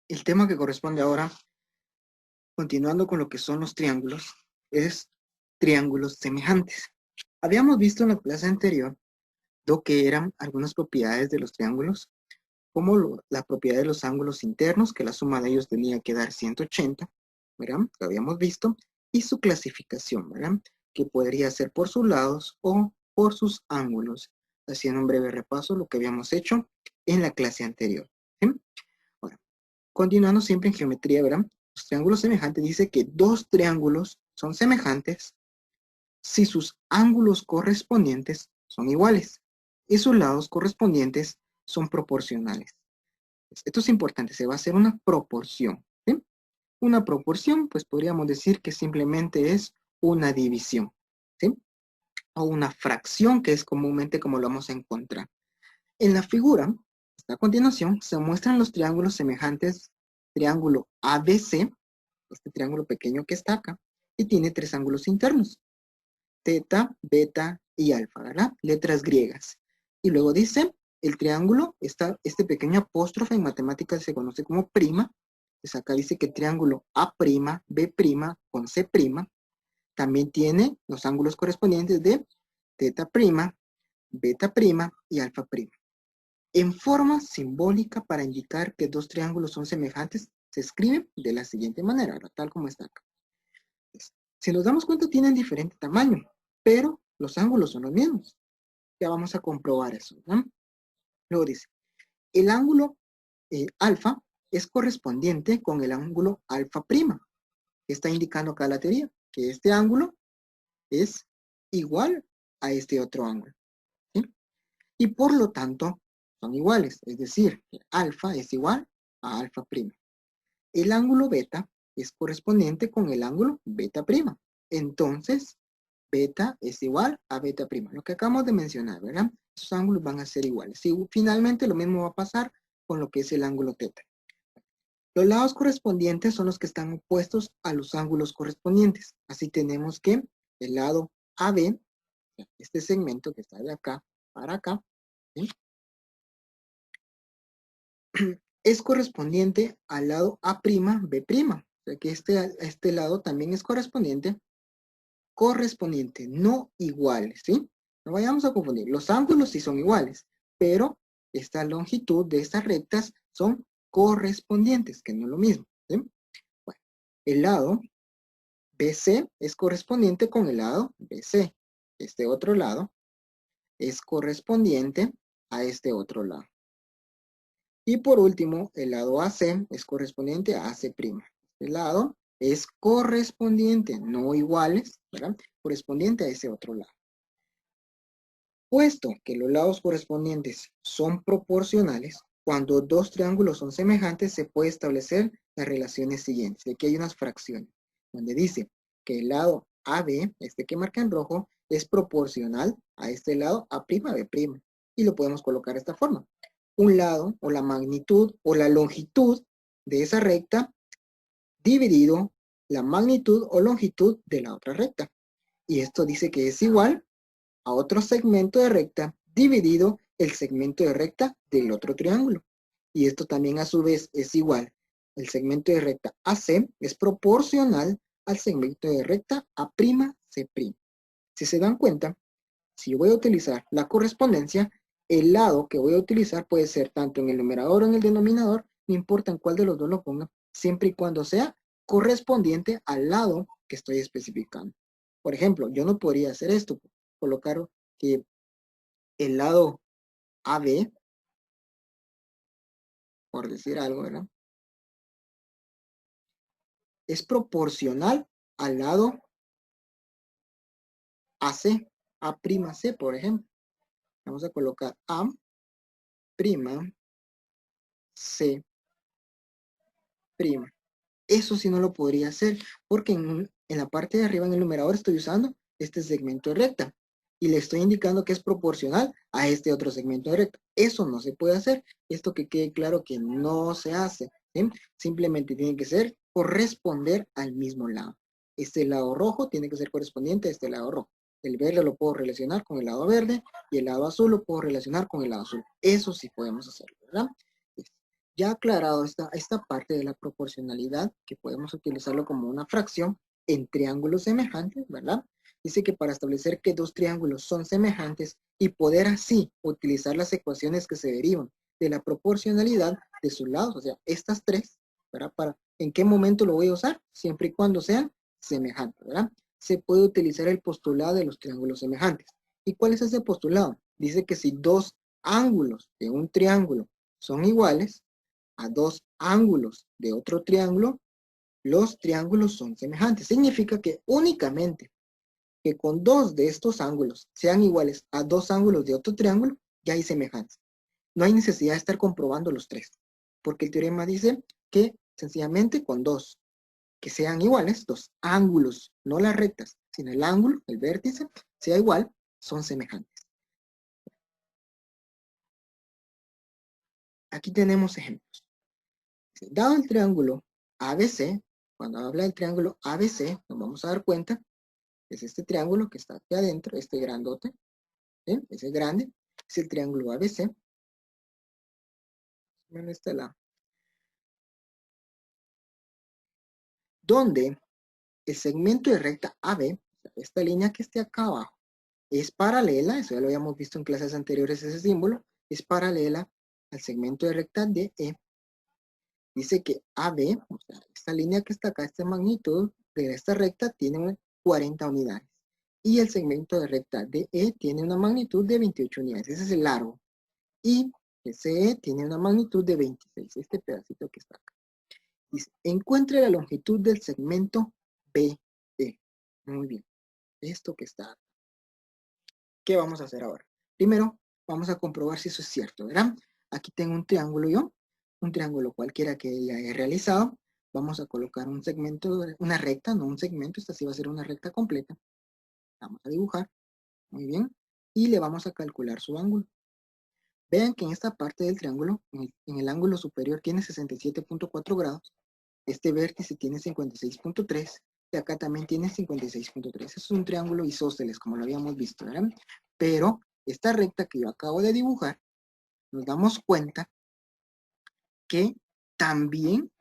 El tema que corresponde ahora, continuando con lo que son los triángulos, es triángulos semejantes. Habíamos visto en la clase anterior lo que eran algunas propiedades de los triángulos, como la propiedad de los ángulos internos, que la suma de ellos tenía que dar 180, ¿verdad? Lo habíamos visto, y su clasificación, ¿verdad? Que podría ser por sus lados o por sus ángulos, haciendo un breve repaso lo que habíamos hecho en la clase anterior. ¿Sí? Ahora, continuando siempre en geometría, ¿verdad? Los triángulos semejantes dice que dos triángulos son semejantes si sus ángulos correspondientes son iguales y sus lados correspondientes son proporcionales. Esto es importante, se va a hacer una proporción. ¿Sí? Una proporción, pues podríamos decir que simplemente es una división, ¿sí? O una fracción, que es comúnmente como lo vamos a encontrar. En la figura, a continuación, se muestran los triángulos semejantes, triángulo ABC, este triángulo pequeño que está acá, y tiene tres ángulos internos, teta, beta y alfa, ¿verdad? Letras griegas. Y luego dice, el triángulo, este pequeño apóstrofe en matemáticas se conoce como prima. Pues acá dice que el triángulo A', B' con C', también tiene los ángulos correspondientes de teta prima, beta prima y alfa prima. En forma simbólica para indicar que dos triángulos son semejantes, se escribe de la siguiente manera, tal como está acá. Si nos damos cuenta, tienen diferente tamaño, pero los ángulos son los mismos. Ya vamos a comprobar eso, ¿no? Luego dice, el ángulo alfa es correspondiente con el ángulo alfa prima. ¿Qué está indicando acá la teoría? Que este ángulo es igual a este otro ángulo, ¿sí? Y por lo tanto, son iguales, es decir, que alfa es igual a alfa prima. El ángulo beta es correspondiente con el ángulo beta prima. Entonces, beta es igual a beta prima, lo que acabamos de mencionar, ¿verdad? Esos ángulos van a ser iguales. Y finalmente lo mismo va a pasar con lo que es el ángulo teta. Los lados correspondientes son los que están opuestos a los ángulos correspondientes. Así tenemos que el lado AB, este segmento que está de acá para acá, ¿sí? Es correspondiente al lado A', B'. O sea que este lado también es correspondiente, no iguales, ¿sí? No vayamos a confundir. Los ángulos sí son iguales, pero esta longitud de estas rectas son correspondientes, que no es lo mismo, ¿sí? Bueno, el lado BC es correspondiente con el lado BC. Este otro lado es correspondiente a este otro lado. Y por último, el lado AC es correspondiente a AC'. Este lado es correspondiente, no iguales, ¿verdad? Correspondiente a ese otro lado. Puesto que los lados correspondientes son proporcionales, cuando dos triángulos son semejantes, se puede establecer las relaciones siguientes. Aquí hay unas fracciones, donde dice que el lado AB, este que marca en rojo, es proporcional a este lado A', B'. Y lo podemos colocar de esta forma. Un lado, o la magnitud, o la longitud de esa recta, dividido la magnitud o longitud de la otra recta. Y esto dice que es igual a otro segmento de recta dividido el segmento de recta del otro triángulo. Y esto también a su vez es igual. El segmento de recta AC es proporcional al segmento de recta A'C'. Si se dan cuenta, si yo voy a utilizar la correspondencia, el lado que voy a utilizar puede ser tanto en el numerador o en el denominador, no importa en cuál de los dos lo ponga, siempre y cuando sea correspondiente al lado que estoy especificando. Por ejemplo, yo no podría hacer esto, colocar que el lado AB, por decir algo, ¿verdad? Es proporcional al lado AC, A'C, por ejemplo. Vamos a colocar A', C'. Eso sí no lo podría hacer, porque en la parte de arriba en el numerador estoy usando este segmento de recta y le estoy indicando que es proporcional a este otro segmento de recta. Eso no se puede hacer. Esto que quede claro que no se hace, ¿sí? Simplemente tiene que ser corresponder al mismo lado. Este lado rojo tiene que ser correspondiente a este lado rojo. El verde lo puedo relacionar con el lado verde y el lado azul lo puedo relacionar con el lado azul. Eso sí podemos hacerlo, ¿verdad? Ya aclarado esta parte de la proporcionalidad, que podemos utilizarlo como una fracción en triángulos semejantes, ¿verdad? Dice que para establecer que dos triángulos son semejantes y poder así utilizar las ecuaciones que se derivan de la proporcionalidad de sus lados, o sea, estas tres, ¿verdad? ¿En qué momento lo voy a usar? Siempre y cuando sean semejantes, ¿verdad? Se puede utilizar el postulado de los triángulos semejantes. ¿Y cuál es ese postulado? Dice que si dos ángulos de un triángulo son iguales a dos ángulos de otro triángulo, los triángulos son semejantes. Significa que únicamente que con dos de estos ángulos sean iguales a dos ángulos de otro triángulo, ya hay semejanza. No hay necesidad de estar comprobando los tres, porque el teorema dice que sencillamente con dos que sean iguales, dos ángulos, no las rectas, sino el ángulo, el vértice, sea igual, son semejantes. Aquí tenemos ejemplos. Dado el triángulo ABC, cuando habla del triángulo ABC, nos vamos a dar cuenta que es este triángulo que está aquí adentro, este grandote, ¿sí? Ese grande, es el triángulo ABC. En este lado. Donde el segmento de recta AB, esta línea que esté acá abajo, es paralela, eso ya lo habíamos visto en clases anteriores, ese símbolo, es paralela al segmento de recta DE. Dice que AB, o sea, esta línea que está acá, esta magnitud de esta recta tiene 40 unidades. Y el segmento de recta DE tiene una magnitud de 28 unidades. Ese es el largo. Y el CE tiene una magnitud de 26, este pedacito que está acá. Dice, encuentre la longitud del segmento BE. Muy bien. Esto que está acá. ¿Qué vamos a hacer ahora? Primero, vamos a comprobar si eso es cierto, ¿verdad? Aquí tengo un triángulo yo, un triángulo cualquiera que ya he realizado. Vamos a colocar un segmento, una recta, no un segmento, esta sí va a ser una recta completa. Vamos a dibujar, muy bien, y le vamos a calcular su ángulo. Vean que en esta parte del triángulo, en el ángulo superior tiene 67.4 grados, este vértice tiene 56.3 y acá también tiene 56.3. Es un triángulo isósceles, como lo habíamos visto, ¿verdad? Pero esta recta que yo acabo de dibujar, nos damos cuenta que también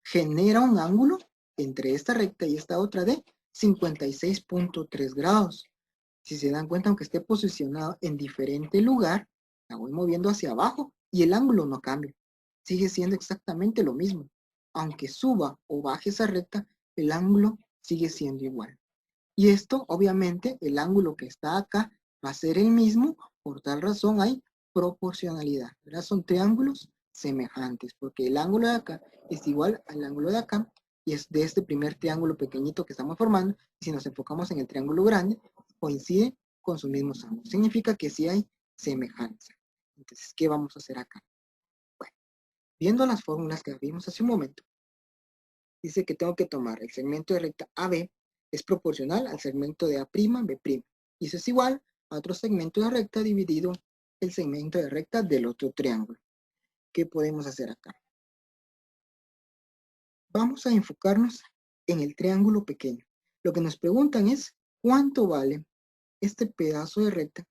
genera un ángulo entre esta recta y esta otra de 56.3 grados. Si se dan cuenta, aunque esté posicionado en diferente lugar, la voy moviendo hacia abajo y el ángulo no cambia. Sigue siendo exactamente lo mismo. Aunque suba o baje esa recta, el ángulo sigue siendo igual. Y esto, obviamente, el ángulo que está acá va a ser el mismo, por tal razón hay proporcionalidad, ¿verdad? Son triángulos semejantes, porque el ángulo de acá es igual al ángulo de acá, y es de este primer triángulo pequeñito que estamos formando, y si nos enfocamos en el triángulo grande, coincide con sus mismos ángulos. Significa que sí hay semejanza. Entonces, ¿qué vamos a hacer acá? Bueno, viendo las fórmulas que vimos hace un momento, dice que tengo que tomar el segmento de recta AB es proporcional al segmento de A'B', y eso es igual a otro segmento de recta dividido el segmento de recta del otro triángulo. ¿Qué podemos hacer acá? Vamos a enfocarnos en el triángulo pequeño. Lo que nos preguntan es cuánto vale este pedazo de recta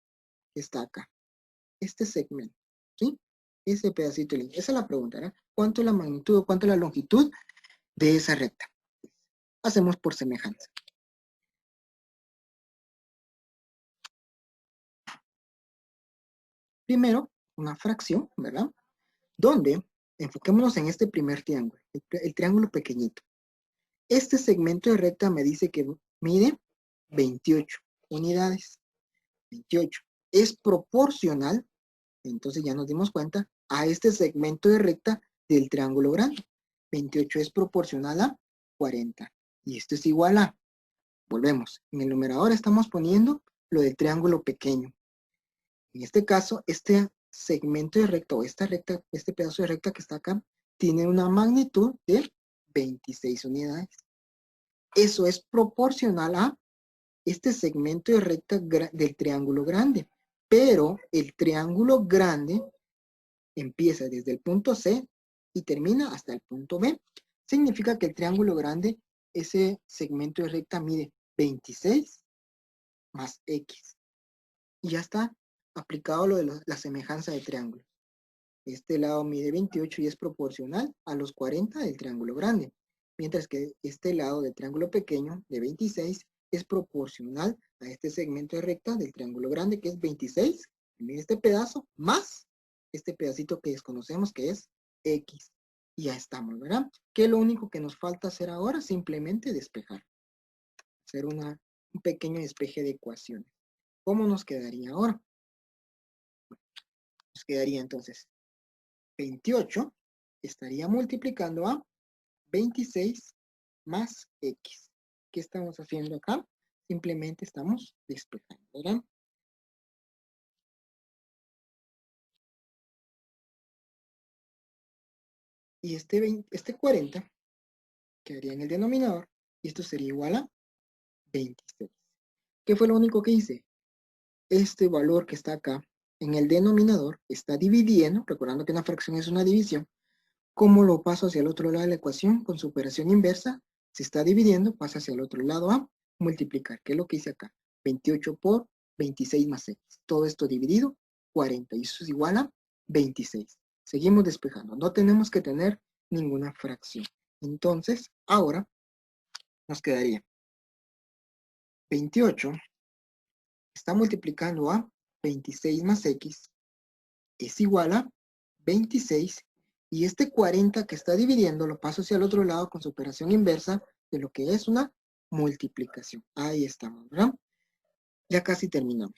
que está acá, este segmento, ¿sí? Ese pedacito de línea. Esa es la pregunta, ¿verdad? ¿Cuánto es la magnitud o cuánto es la longitud de esa recta? Hacemos por semejanza. Primero, una fracción, ¿verdad? Donde enfoquémonos en este primer triángulo, el triángulo pequeñito. Este segmento de recta me dice que mide 28 unidades. 28 es proporcional, entonces ya nos dimos cuenta, a este segmento de recta del triángulo grande. 28 es proporcional a 40. Y esto es igual a, volvemos, en el numerador estamos poniendo lo del triángulo pequeño. En este caso, este segmento de recta o esta recta, este pedazo de recta que está acá, tiene una magnitud de 26 unidades. Eso es proporcional a este segmento de recta del triángulo grande. Pero el triángulo grande empieza desde el punto C y termina hasta el punto B. Significa que el triángulo grande, ese segmento de recta mide 26 más X. Y ya está aplicado lo de la semejanza de triángulos. Este lado mide 28 y es proporcional a los 40 del triángulo grande, mientras que este lado del triángulo pequeño de 26 es proporcional a este segmento de recta del triángulo grande, que es 26, mide este pedazo, más este pedacito que desconocemos, que es X. Y ya estamos, ¿verdad? ¿Qué es lo único que nos falta hacer ahora? Simplemente despejar. Hacer un pequeño despeje de ecuaciones. ¿Cómo nos quedaría ahora? Nos quedaría entonces 28 estaría multiplicando a 26 más X. ¿Qué estamos haciendo acá? Simplemente estamos despejando, ¿verdad? Y este 40 quedaría en el denominador y esto sería igual a 26. ¿Qué fue lo único que hice? Este valor que está acá en el denominador está dividiendo, recordando que una fracción es una división. ¿Cómo lo paso hacia el otro lado de la ecuación? Con su operación inversa, se está dividiendo, pasa hacia el otro lado a multiplicar. ¿Qué es lo que hice acá? 28 por 26 más X. Todo esto dividido, 40. Y eso es igual a 26. Seguimos despejando. No tenemos que tener ninguna fracción. Entonces, ahora nos quedaría 28 está multiplicando a 26 más X es igual a 26 y este 40 que está dividiendo lo paso hacia el otro lado con su operación inversa de lo que es una multiplicación. Ahí estamos, ¿verdad? Ya casi terminamos.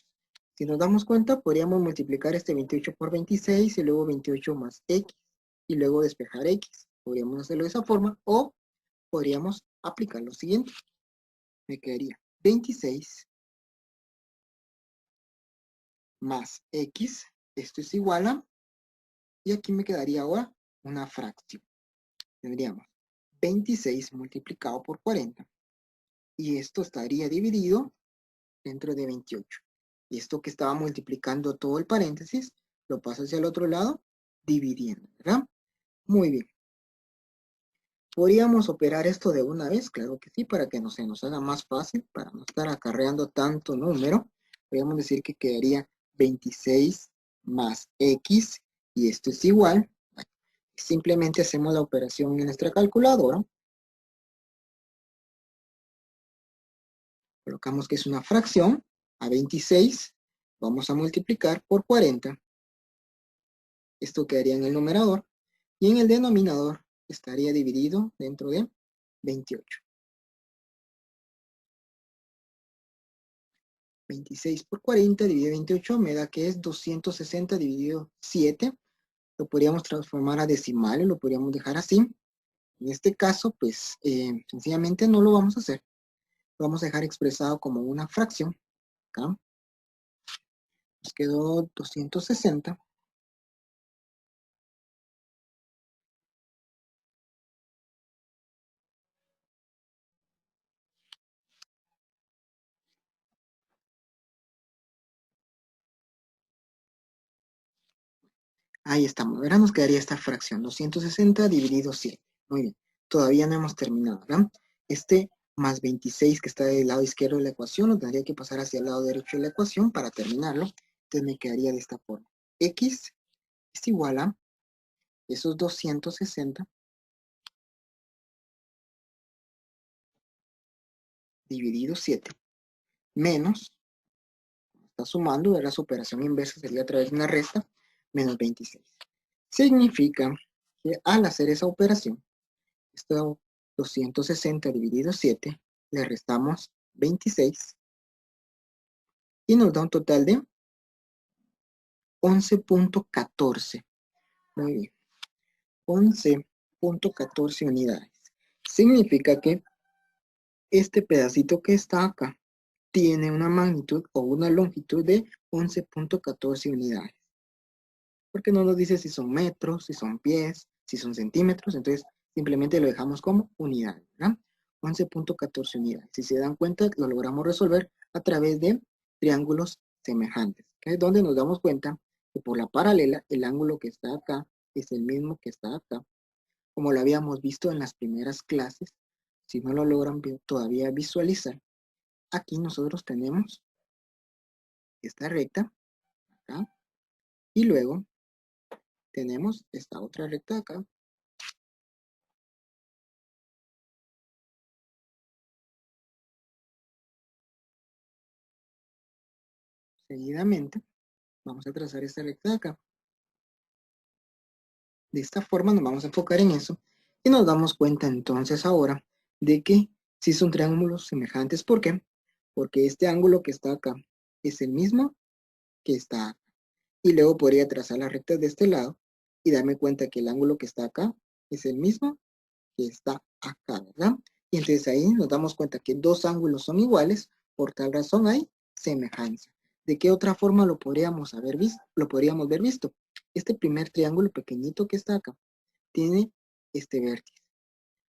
Si nos damos cuenta, podríamos multiplicar este 28 por 26 y luego 28 más X y luego despejar X. Podríamos hacerlo de esa forma o podríamos aplicar lo siguiente. Me quedaría 26 más X. Esto es igual a, y aquí me quedaría ahora una fracción. Tendríamos 26 multiplicado por 40 y esto estaría dividido dentro de 28. Y esto que estaba multiplicando todo el paréntesis, lo paso hacia el otro lado, dividiendo, ¿verdad? Muy bien. ¿Podríamos operar esto de una vez? Claro que sí, para que no se nos haga más fácil, para no estar acarreando tanto número. Podríamos decir que quedaría 26 más X y esto es igual. Bueno, simplemente hacemos la operación en nuestra calculadora. Colocamos que es una fracción a 26. Vamos a multiplicar por 40. Esto quedaría en el numerador. Y en el denominador estaría dividido dentro de 28. 26 por 40 dividido 28 me da que es 260 dividido 7. Lo podríamos transformar a decimales, lo podríamos dejar así. En este caso, pues sencillamente no lo vamos a hacer. Lo vamos a dejar expresado como una fracción. Acá nos quedó 260. Ahí estamos, ¿verdad? Nos quedaría esta fracción, 260 dividido 7. Muy bien, todavía no hemos terminado, ¿verdad? Este más 26 que está del lado izquierdo de la ecuación, nos tendría que pasar hacia el lado derecho de la ecuación para terminarlo. Entonces me quedaría de esta forma. X es igual a esos 260 dividido 7 menos, está sumando, ¿verdad? Su operación inversa sería a través de una resta, menos 26. Significa que al hacer esa operación, esto 260 dividido 7, le restamos 26 y nos da un total de 11.14. Muy bien, 11.14 unidades. Significa que este pedacito que está acá tiene una magnitud o una longitud de 11.14 unidades. Porque no nos dice si son metros, si son pies, si son centímetros, entonces simplemente lo dejamos como unidades, ¿verdad? 11.14 unidades. Si se dan cuenta, lo logramos resolver a través de triángulos semejantes, que es donde nos damos cuenta que por la paralela, el ángulo que está acá es el mismo que está acá, como lo habíamos visto en las primeras clases. Si no lo logran todavía visualizar, aquí nosotros tenemos esta recta acá y luego tenemos esta otra recta acá. Seguidamente, vamos a trazar esta recta de acá. De esta forma nos vamos a enfocar en eso y nos damos cuenta entonces ahora de que si son triángulos semejantes. ¿Por qué? Porque este ángulo que está acá es el mismo que está acá. Y luego podría trazar las rectas de este lado y darme cuenta que el ángulo que está acá es el mismo que está acá, ¿verdad? Y entonces ahí nos damos cuenta que dos ángulos son iguales, por tal razón hay semejanza. ¿De qué otra forma lo podríamos haber visto? Lo podríamos ver visto. Este primer triángulo pequeñito que está acá tiene este vértice.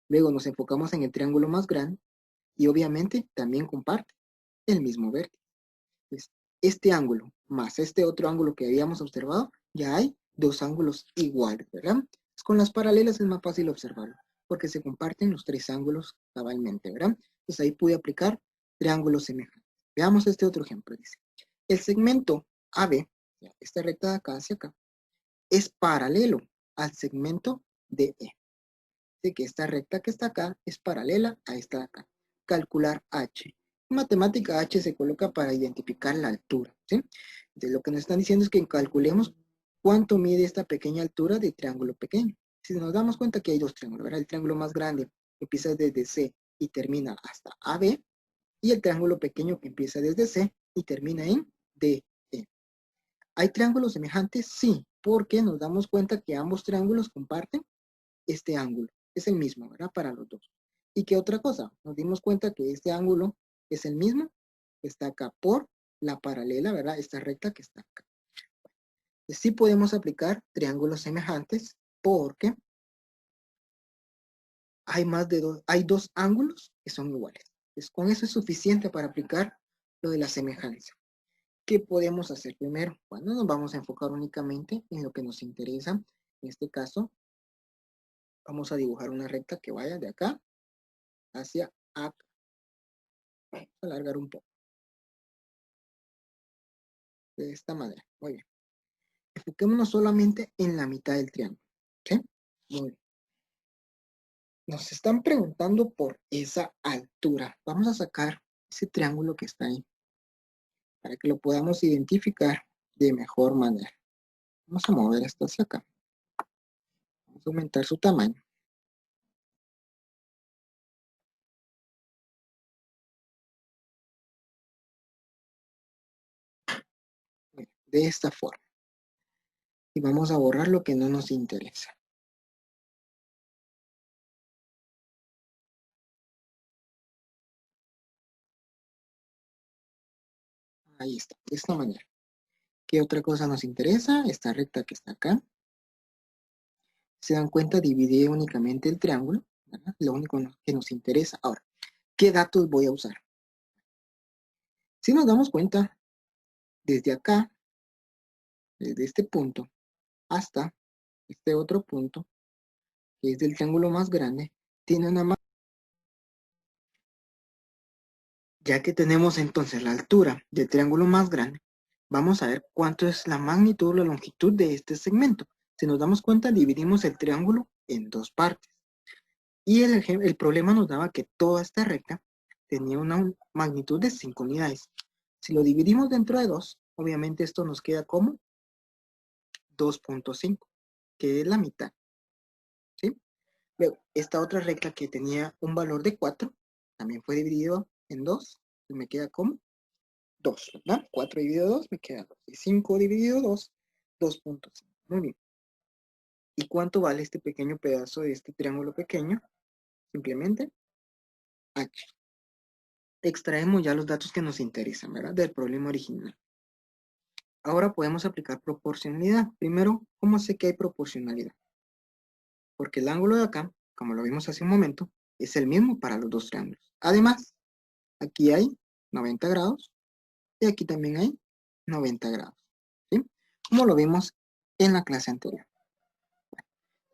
Luego nos enfocamos en el triángulo más grande y obviamente también comparte el mismo vértice. Entonces, este ángulo más este otro ángulo que habíamos observado, ya hay dos ángulos iguales, ¿verdad? Con las paralelas es más fácil observarlo, porque se comparten los tres ángulos cabalmente, ¿verdad? Entonces ahí pude aplicar triángulos semejantes. Veamos este otro ejemplo, dice. El segmento AB, esta recta de acá hacia acá, es paralelo al segmento DE. De que esta recta que está acá es paralela a esta de acá. Calcular H. En matemática H se coloca para identificar la altura, ¿sí? Entonces lo que nos están diciendo es que calculemos cuánto mide esta pequeña altura de triángulo pequeño. Si nos damos cuenta que hay dos triángulos, ¿verdad? El triángulo más grande que empieza desde C y termina hasta AB, y el triángulo pequeño que empieza desde C y termina en DE. ¿Hay triángulos semejantes? Sí, porque nos damos cuenta que ambos triángulos comparten este ángulo. Es el mismo, ¿verdad? Para los dos. ¿Y qué otra cosa? Nos dimos cuenta que este ángulo es el mismo que está acá por la paralela, ¿verdad? Esta recta que está acá. Sí podemos aplicar triángulos semejantes porque hay dos ángulos que son iguales. Entonces, con eso es suficiente para aplicar lo de la semejanza. ¿Qué podemos hacer primero? Bueno, nos vamos a enfocar únicamente en lo que nos interesa. En este caso, vamos a dibujar una recta que vaya de acá hacia acá. Vamos a alargar un poco. De esta manera. Muy bien. Enfoquémonos solamente en la mitad del triángulo. ¿Sí? Muy bien. Nos están preguntando por esa altura. Vamos a sacar ese triángulo que está ahí para que lo podamos identificar de mejor manera. Vamos a mover esto hacia acá. Vamos a aumentar su tamaño. De esta forma. Y vamos a borrar lo que no nos interesa. Ahí está, de esta manera. ¿Qué otra cosa nos interesa? Esta recta que está acá. Se dan cuenta, dividí únicamente el triángulo, ¿verdad? Lo único que nos interesa. Ahora, ¿qué datos voy a usar? Si nos damos cuenta, desde acá, desde este punto, hasta este otro punto, que es del triángulo más grande, tiene una magnitud. Ya que tenemos entonces la altura del triángulo más grande, vamos a ver cuánto es la magnitud o la longitud de este segmento. Si nos damos cuenta, dividimos el triángulo en dos partes. Y el problema nos daba que toda esta recta tenía una magnitud de 5 unidades. Si lo dividimos dentro de 2, obviamente esto nos queda como 2.5, que es la mitad. ¿Sí? Luego, esta otra recta que tenía un valor de 4, también fue dividido en 2, y me queda como 2, ¿verdad? 4 dividido 2 me queda 2. Y 5 dividido 2, 2.5. Muy bien. ¿Y cuánto vale este pequeño pedazo de este triángulo pequeño? Simplemente H. Extraemos ya los datos que nos interesan, ¿verdad? Del problema original. Ahora podemos aplicar proporcionalidad. Primero, ¿cómo sé que hay proporcionalidad? Porque el ángulo de acá, como lo vimos hace un momento, es el mismo para los dos triángulos. Además, aquí hay 90 grados y aquí también hay 90 grados. ¿Sí? Como lo vimos en la clase anterior.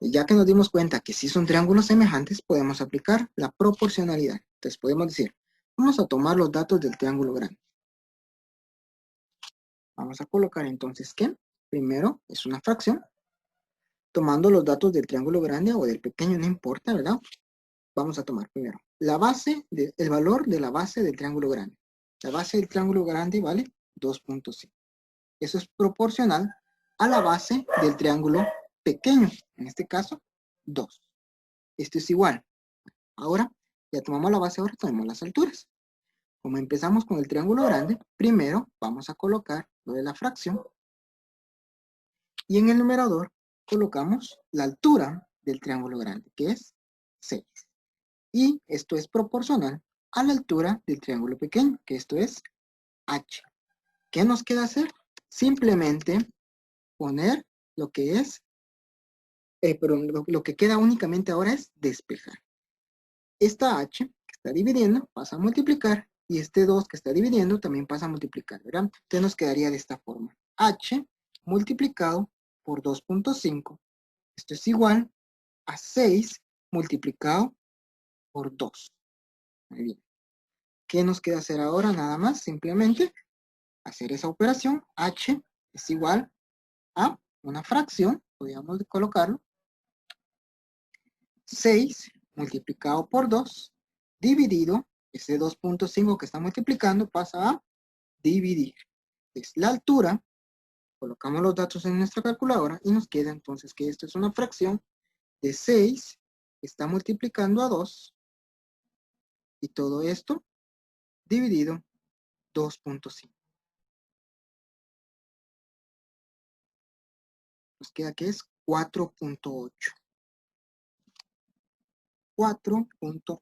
Y ya que nos dimos cuenta que si son triángulos semejantes, podemos aplicar la proporcionalidad. Entonces podemos decir, vamos a tomar los datos del triángulo grande. Vamos a colocar entonces que primero es una fracción tomando los datos del triángulo grande o del pequeño, no importa, ¿verdad? Vamos a tomar primero el valor de la base del triángulo grande. La base del triángulo grande vale 2.5. Eso es proporcional a la base del triángulo pequeño, en este caso 2. Esto es igual. Ahora, ya tomamos la base, ahora tomamos las alturas. Como empezamos con el triángulo grande, primero vamos a colocar lo de la fracción y en el numerador colocamos la altura del triángulo grande, que es 6. Y esto es proporcional a la altura del triángulo pequeño, que esto es h. ¿Qué nos queda hacer? Simplemente poner lo que es, pero lo que queda únicamente ahora es despejar. Esta h que está dividiendo pasa a multiplicar y este 2 que está dividiendo también pasa a multiplicar, ¿verdad? Entonces nos quedaría de esta forma. H multiplicado por 2.5. Esto es igual a 6 multiplicado por 2. Muy bien. ¿Qué nos queda hacer ahora? Nada más, simplemente hacer esa operación. H es igual a una fracción, podríamos colocarlo. 6 multiplicado por 2, dividido, ese 2.5 que está multiplicando pasa a dividir. Es la altura, colocamos los datos en nuestra calculadora y nos queda entonces que esto es una fracción de 6 que está multiplicando a 2 y todo esto dividido 2.5. Nos queda que es 4.8. 4.8.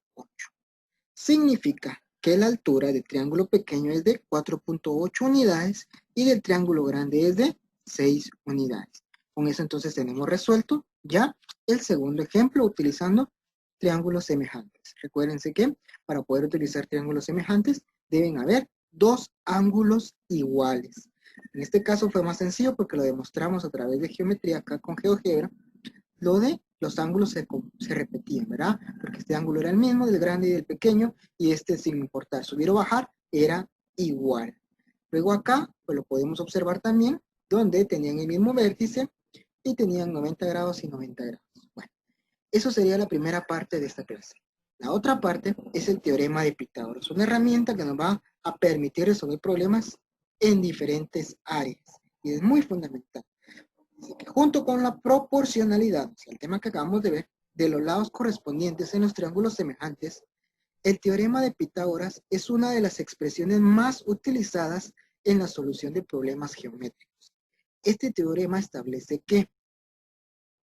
Significa que la altura del triángulo pequeño es de 4.8 unidades y del triángulo grande es de 6 unidades. Con eso entonces tenemos resuelto ya el segundo ejemplo utilizando triángulos semejantes. Recuérdense que para poder utilizar triángulos semejantes deben haber dos ángulos iguales. En este caso fue más sencillo porque lo demostramos a través de geometría acá con GeoGebra. Lo de los ángulos se repetían, ¿verdad? Porque este ángulo era el mismo del grande y del pequeño, y este, sin importar subir o bajar, era igual. Luego acá, pues lo podemos observar también, donde tenían el mismo vértice y tenían 90 grados y 90 grados. Bueno, eso sería la primera parte de esta clase. La otra parte es el teorema de Pitágoras, una herramienta que nos va a permitir resolver problemas en diferentes áreas, y es muy fundamental. Así que junto con la proporcionalidad, o sea, el tema que acabamos de ver, de los lados correspondientes en los triángulos semejantes, el teorema de Pitágoras es una de las expresiones más utilizadas en la solución de problemas geométricos. Este teorema establece que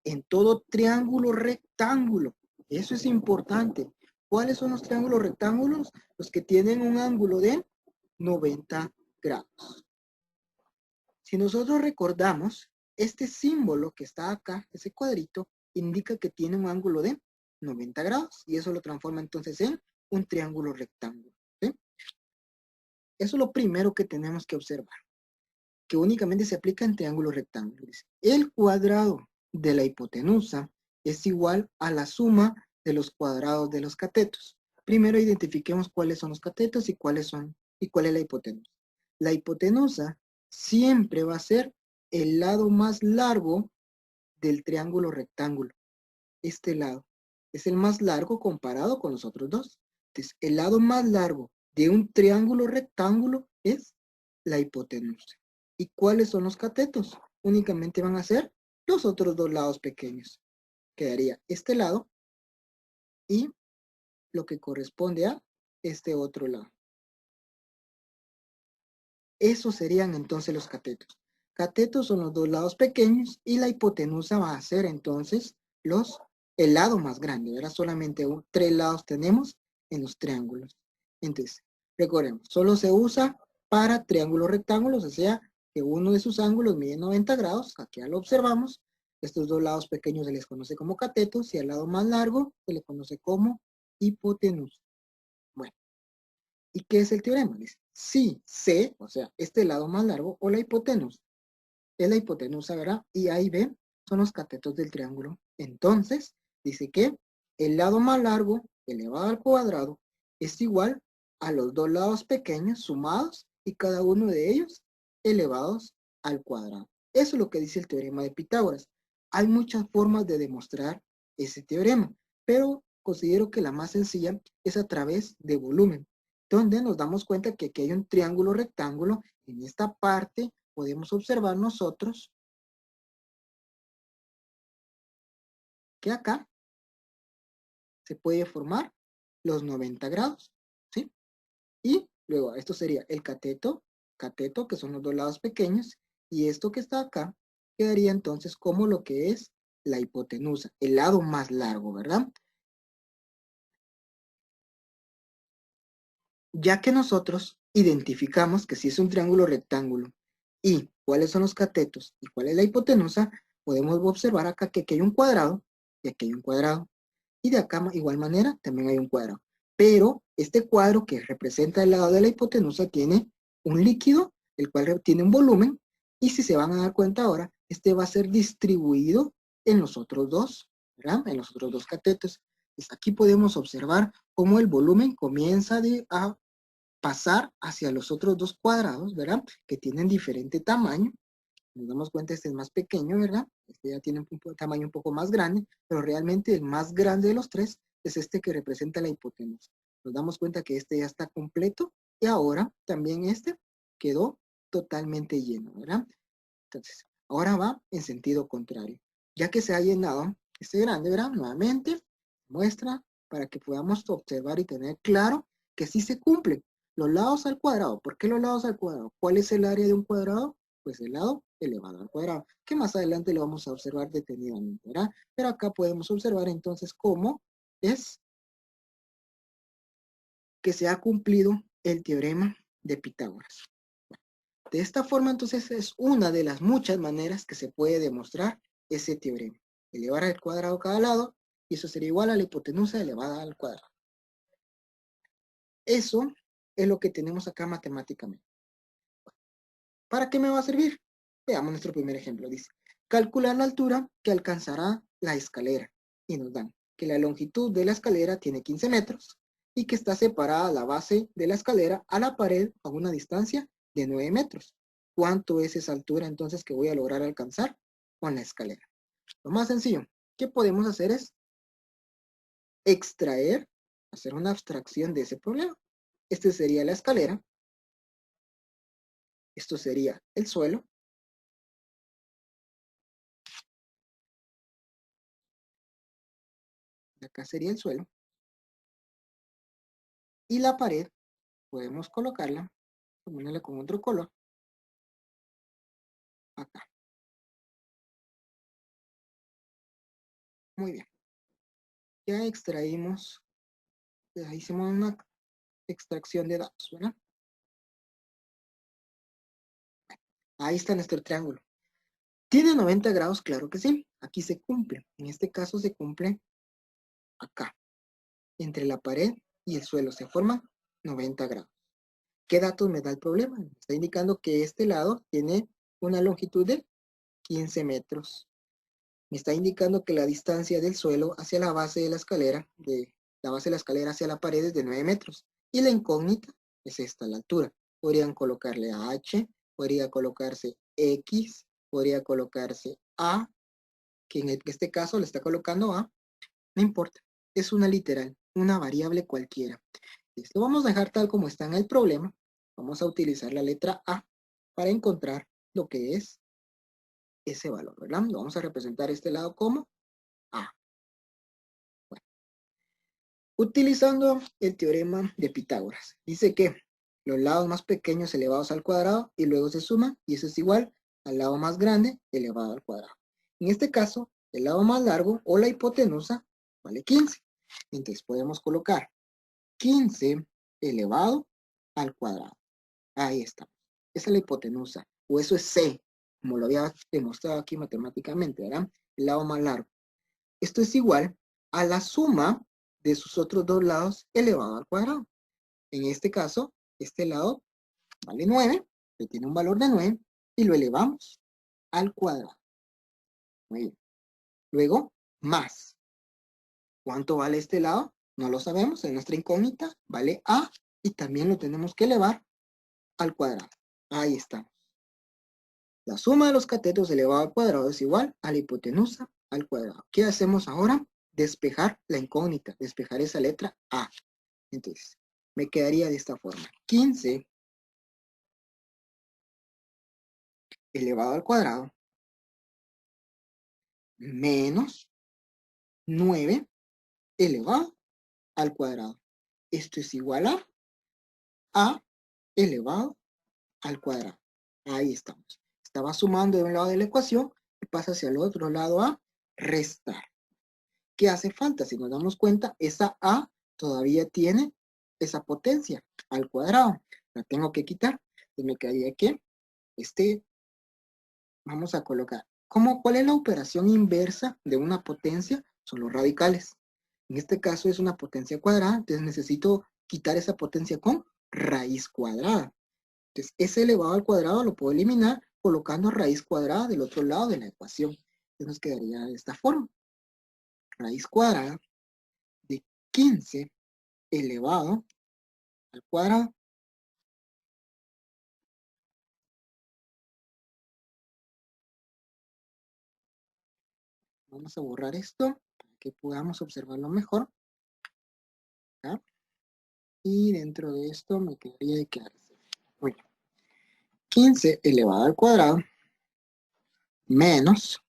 en todo triángulo rectángulo, eso es importante. ¿Cuáles son los triángulos rectángulos? Los que tienen un ángulo de 90 grados. Si nosotros recordamos, este símbolo que está acá, ese cuadrito, indica que tiene un ángulo de 90 grados y eso lo transforma entonces en un triángulo rectángulo. ¿Sí? Eso es lo primero que tenemos que observar, que únicamente se aplica en triángulos rectángulos. El cuadrado de la hipotenusa es igual a la suma de los cuadrados de los catetos. Primero identifiquemos cuáles son los catetos y cuál es la hipotenusa. La hipotenusa siempre va a ser el lado más largo del triángulo rectángulo. Este lado es el más largo comparado con los otros dos. Entonces, el lado más largo de un triángulo rectángulo es la hipotenusa. ¿Y cuáles son los catetos? Únicamente van a ser los otros dos lados pequeños. Quedaría este lado y lo que corresponde a este otro lado. Esos serían entonces los catetos. Catetos son los dos lados pequeños y la hipotenusa va a ser entonces el lado más grande, ¿verdad? Solamente 3 lados tenemos en los triángulos. Entonces, recordemos, solo se usa para triángulos rectángulos, o sea, que uno de sus ángulos mide 90 grados, aquí ya lo observamos. Estos dos lados pequeños se les conoce como catetos y al lado más largo se le conoce como hipotenusa. Bueno. ¿Y qué es el teorema? Dice, si C, o sea, este lado más largo, o la hipotenusa, es la hipotenusa, ¿verdad? Y A y B son los catetos del triángulo. Entonces, dice que el lado más largo, elevado al cuadrado, es igual a los dos lados pequeños sumados y cada uno de ellos elevados al cuadrado. Eso es lo que dice el teorema de Pitágoras. Hay muchas formas de demostrar ese teorema, pero considero que la más sencilla es a través de volumen, donde nos damos cuenta que aquí hay un triángulo rectángulo. En esta parte podemos observar nosotros que acá se puede formar los 90 grados, ¿sí? Y luego esto sería el cateto, que son los dos lados pequeños, y esto que está acá quedaría entonces como lo que es la hipotenusa, el lado más largo, ¿verdad? Ya que nosotros identificamos que si es un triángulo rectángulo y cuáles son los catetos y cuál es la hipotenusa, podemos observar acá que aquí hay un cuadrado y aquí hay un cuadrado. Y de acá, igual manera, también hay un cuadrado. Pero este cuadro que representa el lado de la hipotenusa tiene un líquido, el cual tiene un volumen, y si se van a dar cuenta ahora, este va a ser distribuido en los otros dos, ¿verdad? En los otros dos catetos. Pues aquí podemos observar cómo el volumen comienza a pasar hacia los otros dos cuadrados, ¿verdad? Que tienen diferente tamaño. Nos damos cuenta, este es más pequeño, ¿verdad? Este ya tiene un tamaño un poco más grande, pero realmente el más grande de los tres es este que representa la hipotenusa. Nos damos cuenta que este ya está completo y ahora también este quedó totalmente lleno, ¿verdad? Entonces, ahora va en sentido contrario. Ya que se ha llenado este grande, ¿verdad? Nuevamente muestra para que podamos observar y tener claro que sí se cumple. Los lados al cuadrado. ¿Por qué los lados al cuadrado? ¿Cuál es el área de un cuadrado? Pues el lado elevado al cuadrado, que más adelante lo vamos a observar detenidamente, ¿verdad? Pero acá podemos observar entonces cómo es que se ha cumplido el teorema de Pitágoras. De esta forma, entonces, es una de las muchas maneras que se puede demostrar ese teorema. Elevar al cuadrado cada lado, y eso sería igual a la hipotenusa elevada al cuadrado. Eso es lo que tenemos acá matemáticamente. ¿Para qué me va a servir? Veamos nuestro primer ejemplo. Dice, calcular la altura que alcanzará la escalera. Y nos dan que la longitud de la escalera tiene 15 metros y que está separada la base de la escalera a la pared a una distancia de 9 metros. ¿Cuánto es esa altura entonces que voy a lograr alcanzar con la escalera? Lo más sencillo que podemos hacer es extraer, hacer una abstracción de ese problema. Este sería la escalera, esto sería el suelo, acá sería el suelo, y la pared podemos colocarla, ponerla con otro color, acá. Muy bien. Ya extraímos, ya hicimos una extracción de datos, ¿verdad? Ahí está nuestro triángulo. ¿Tiene 90 grados? Claro que sí. Aquí se cumple. En este caso se cumple acá. Entre la pared y el suelo se forman 90 grados. ¿Qué datos me da el problema? Me está indicando que este lado tiene una longitud de 15 metros. Me está indicando que la distancia del suelo hacia la base de la escalera, de la base de la escalera hacia la pared es de 9 metros. Y la incógnita es esta, la altura. Podrían colocarle H, podría colocarse X, podría colocarse A, que en este caso le está colocando A, no importa. Es una literal, una variable cualquiera. Esto vamos a dejar tal como está en el problema. Vamos a utilizar la letra A para encontrar lo que es ese valor, ¿verdad? Lo vamos a representar este lado como A. Bueno, utilizando el teorema de Pitágoras. Dice que los lados más pequeños elevados al cuadrado y luego se suman y eso es igual al lado más grande elevado al cuadrado. En este caso, el lado más largo o la hipotenusa vale 15. Entonces podemos colocar 15 elevado al cuadrado. Ahí está. Esa es la hipotenusa. O eso es C, como lo había demostrado aquí matemáticamente, ¿verdad? El lado más largo. Esto es igual a la suma de sus otros dos lados elevado al cuadrado. En este caso, este lado vale 9, que tiene un valor de 9, y lo elevamos al cuadrado. Muy bien. Luego, más. ¿Cuánto vale este lado? No lo sabemos, en nuestra incógnita vale A, y también lo tenemos que elevar al cuadrado. Ahí estamos. La suma de los catetos elevado al cuadrado es igual a la hipotenusa al cuadrado. ¿Qué hacemos ahora? Despejar la incógnita, despejar esa letra A. Entonces, me quedaría de esta forma. 15 elevado al cuadrado menos 9 elevado al cuadrado. Esto es igual a elevado al cuadrado. Ahí estamos. Estaba sumando de un lado de la ecuación y pasa hacia el otro lado a restar. ¿Qué hace falta? Si nos damos cuenta, esa A todavía tiene esa potencia al cuadrado. La tengo que quitar. Entonces me quedaría que vamos a colocar. ¿Cuál es la operación inversa de una potencia? Son los radicales. En este caso es una potencia cuadrada, entonces necesito quitar esa potencia con raíz cuadrada. Entonces, ese elevado al cuadrado lo puedo eliminar colocando raíz cuadrada del otro lado de la ecuación. Entonces nos quedaría de esta forma. Raíz cuadrada de 15 elevado al cuadrado. Vamos a borrar esto para que podamos observarlo mejor. ¿Ya? Y dentro de esto me quedaría de quedar así. Muy bien. 15 elevado al cuadrado menos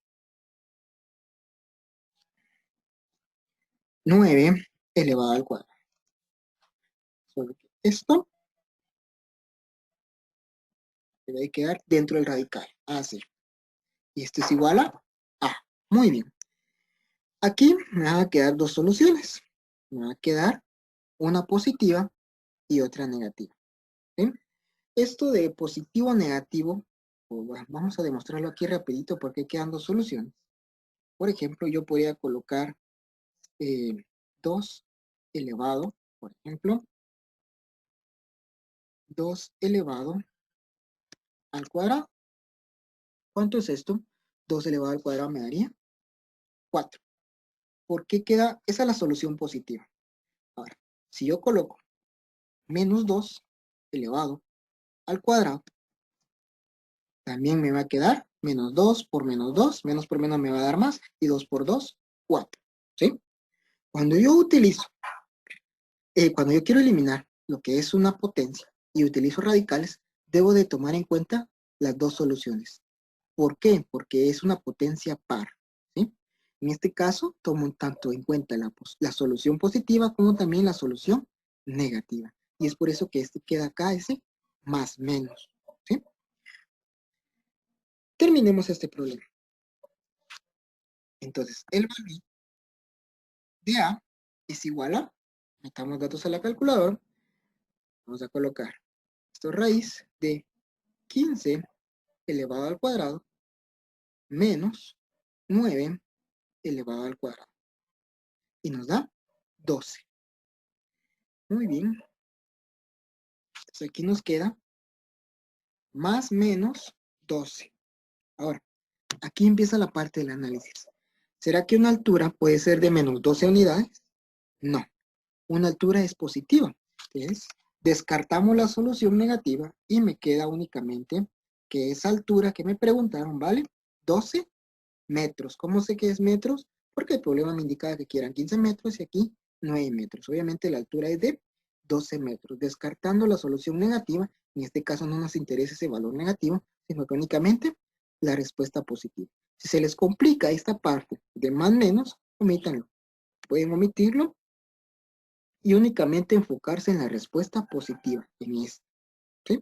9 elevado al cuadrado. Solo que esto debe quedar dentro del radical. Así. Y esto es igual a A. Muy bien. Aquí me van a quedar dos soluciones. Me va a quedar una positiva y otra negativa. ¿Sí? Esto de positivo negativo, bueno, vamos a demostrarlo aquí rapidito porque quedan dos soluciones. Por ejemplo, yo podría colocar 2 elevado, por ejemplo, 2 elevado al cuadrado. ¿Cuánto es esto? 2 elevado al cuadrado me daría 4. ¿Por qué queda? Esa es la solución positiva. Ahora, si yo coloco menos 2 elevado al cuadrado, también me va a quedar menos 2 por menos 2, menos por menos me va a dar más, y 2 por 2, 4. ¿Sí? Cuando yo utilizo, cuando yo quiero eliminar lo que es una potencia y utilizo radicales, debo de tomar en cuenta las dos soluciones. ¿Por qué? Porque es una potencia par. ¿Sí? En este caso, tomo tanto en cuenta la solución positiva como también la solución negativa. Y es por eso que este queda acá, ese más menos. ¿Sí? Terminemos este problema. Entonces, el valor de A es igual a, metamos datos a la calculadora, vamos a colocar esto raíz de 15 elevado al cuadrado menos 9 elevado al cuadrado. Y nos da 12. Muy bien. Entonces aquí nos queda más menos 12. Ahora, aquí empieza la parte del análisis. ¿Será que una altura puede ser de menos 12 unidades? No. Una altura es positiva. Entonces, descartamos la solución negativa y me queda únicamente que esa altura que me preguntaron, ¿vale? 12 metros. ¿Cómo sé que es metros? Porque el problema me indicaba que quieran 15 metros y aquí 9 metros. Obviamente la altura es de 12 metros. Descartando la solución negativa, en este caso no nos interesa ese valor negativo, sino que únicamente la respuesta positiva. Si se les complica esta parte de más menos, omítanlo. Pueden omitirlo y únicamente enfocarse en la respuesta positiva, en esto. ¿Sí?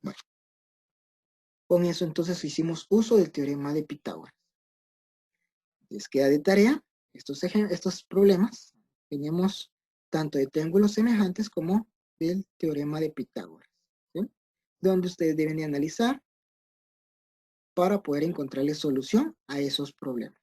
Bueno, con eso entonces hicimos uso del teorema de Pitágoras. Les queda de tarea estos problemas. Tenemos tanto de triángulos semejantes como del teorema de Pitágoras, ¿sí? Donde ustedes deben de analizar para poder encontrarle solución a esos problemas.